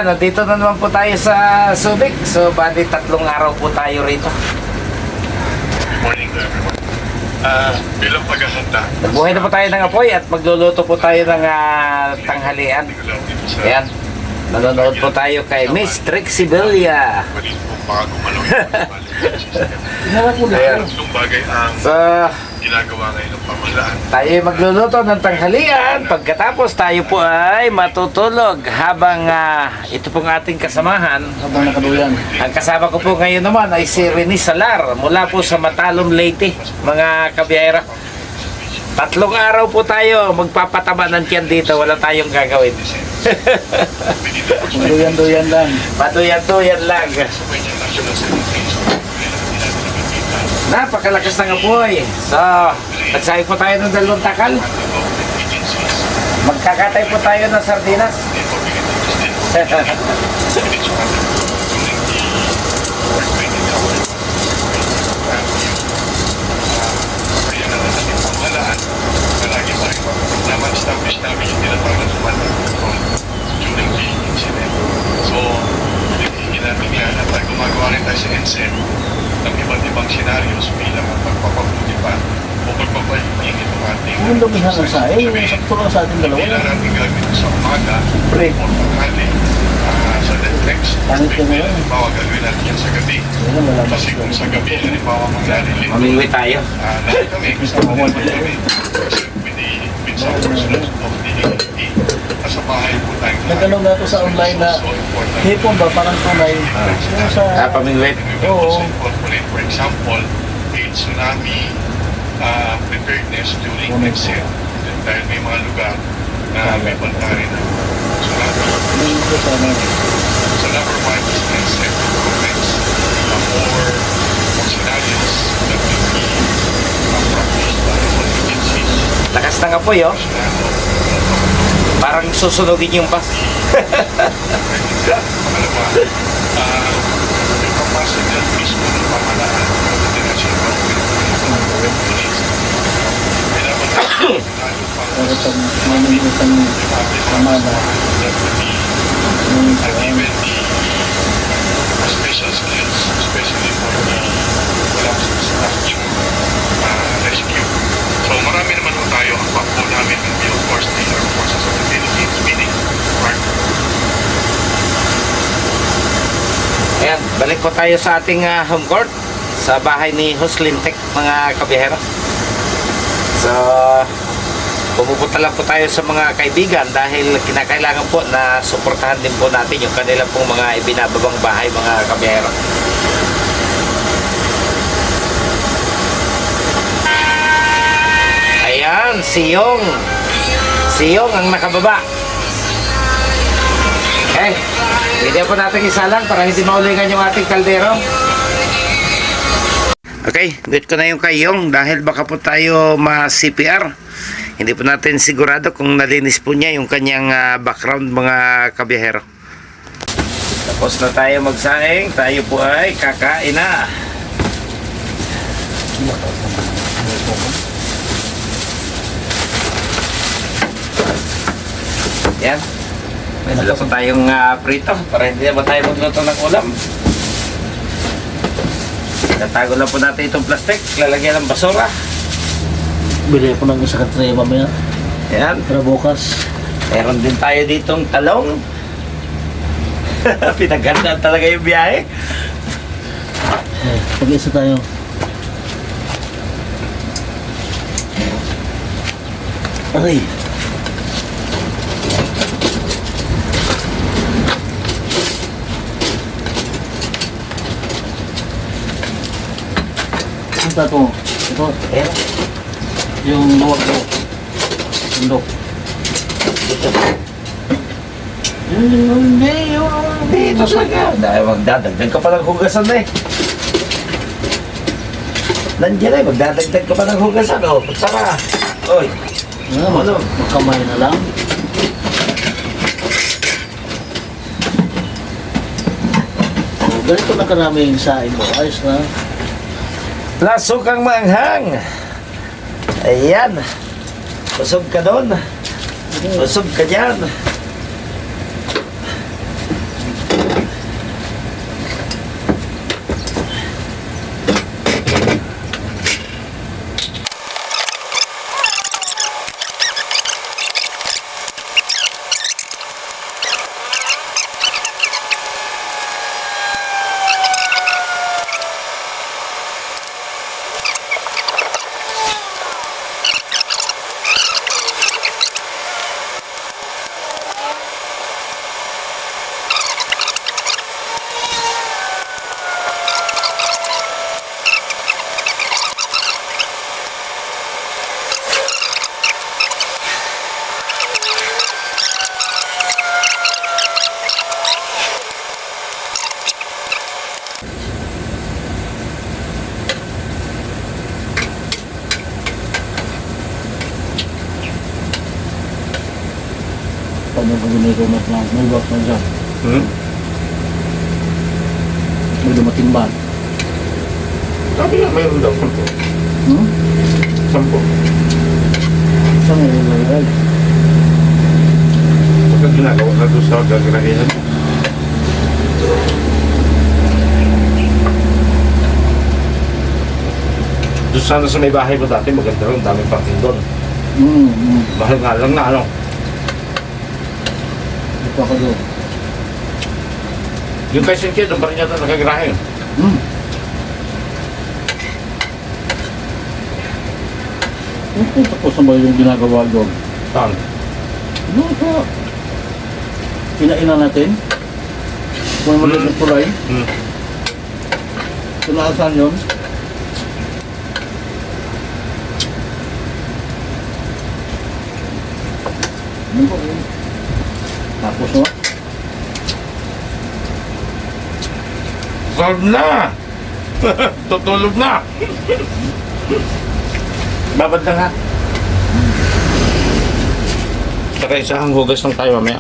Ayan, nandito na naman po tayo sa Subic. So, bali 3 araw po tayo rito. Morning to everyone. Bilang paghahanda. Nagbuhay na po tayo ng apoy at magluluto po tayo ng tanghalian. Ayan, nanonood po tayo kay Miss Trixie Belia. Pwede po baka gumalaw yung Ayan. itong bagay ang So, ginagawa ngayon ng pamahalaan. tayo ay magluluto ng tanghalian. Pagkatapos tayo po ay matutulog habang ito pong ating kasamahan. Habang nakaduyan. Ang kasama ko po ngayon naman ay si Rene Salar mula po sa Matalom, Leyte, mga kabiyahera. 3 araw po tayo magpapataba ng tiyan dito, wala tayong gagawin. Duyan-duyan lang. Patuyan-tuyan lang. Napakalakas ng apoy. So, nagsayang po tayo ng 2 takal. Magkakatay po tayo ng sardinas. Establish namin yung tinatawag na command and control during the incident. So, hinihingi namin yan at gumagawa rin tayo sa NSEM ng iba't ibang scenarios bilang pagpapabuti pa o pagpapaliging itong ating Yung dumihan ng saing, sakto lang sa ating hindi dalawa. lang natin gagawin sa umaga Pre. o tanghali sa next Pangit ka ngayon. halimbawa gagawin natin yan sa gabi. Ayun, wala Kasi kung sa gabi, halimbawa mangyari Mamingwi tayo. lahat kami, kasama naman kami. Kasi with some personnel of the AFP, nasa bahay po tayo. Nag-ano nga ako sa online na hipon ba, parang tunay. Yung sa... Pamingwit. Oo. For example, a tsunami preparedness during NSEM. Dahil may mga lugar na may banta rin ng tsunami. May ito sa ano. So number 1 is NSEM improvements or scenarios that will be practiced by all agencies. Lakas ng apoy, oh. Parang susunogin yung bus. Pangalawa, yung capacity at mismo ng pamahalaan ng international government police. Kailangan natin Pero pag mamimitan ng pamana, and even the special skills, especially for the collapse structure rescue. So marami naman po tayo ang backbone namin ng of course the Armed Forces of the Philippines, meaning ARC. Ayan, balik po tayo sa ating home court sa bahay ni Jocelyn Tech, mga kabiyahera. So, pumupunta lang po tayo sa mga kaibigan dahil kinakailangan po na suportahan din po natin yung kanila pong mga ibinababang bahay, mga kabiyahera. Ayan, si Yong ang nakababa. Okay, bigyan po natin isa lang para hindi maulingan yung ating kaldero. Okay, good ko na yung kay Yong dahil baka po tayo ma-CPR. Hindi po natin sigurado kung nalinis po niya yung kanyang background, mga kabiyahero. Tapos na tayo magsaing, tayo po ay kakain na. Yan. May dala po tayong prito para hindi naman tayo magluto ng ulam. Tatago lang po natin itong plastic, lalagyan ng basura. bili ko ng isang tray mamaya. Yan. Para bukas. Meron din tayo ditong talong. Pinagandaan talaga yung biyahe. Pag-isa tayo. Aray. Ito to. Ito. Ayan. Yung luwag ko. Sundok. Dito sa ka. Dahil magdadagdag ka pa ng hugasan na eh. Nandiyan eh, magdadagdag ka pa ng hugasan. O, tara. Oy. Ano? Magkamay na lang. Ganito na karaming saing mo. Ayos na. Lasukang maanghang. Ayan. Busog ka doon. Busog ka dyan. Ano kung ginagawa mas lang, may work na dyan. May dumating ba? Sabi nga, mayroon daw 10. Hmm? 10. Saan may lalagay? Pagka ginagawa na doon sa gagarahihan. Doon sana sa may bahay mo dati, maganda rin, daming parking doon. Mahal nga lang na ano. Ito ka doon. Yung kay Sinke, doon pa rin yata nakagarahe. Kung tapos na ba yung ginagawa doon? Saan? Ano ka? Kinaina natin? Kung ano yung kulay? Tunaasan yun? Ano ba yun? Tapos no? Solve na! Tutulog na! Babad na nga. Saka isang hugas lang tayo mamaya.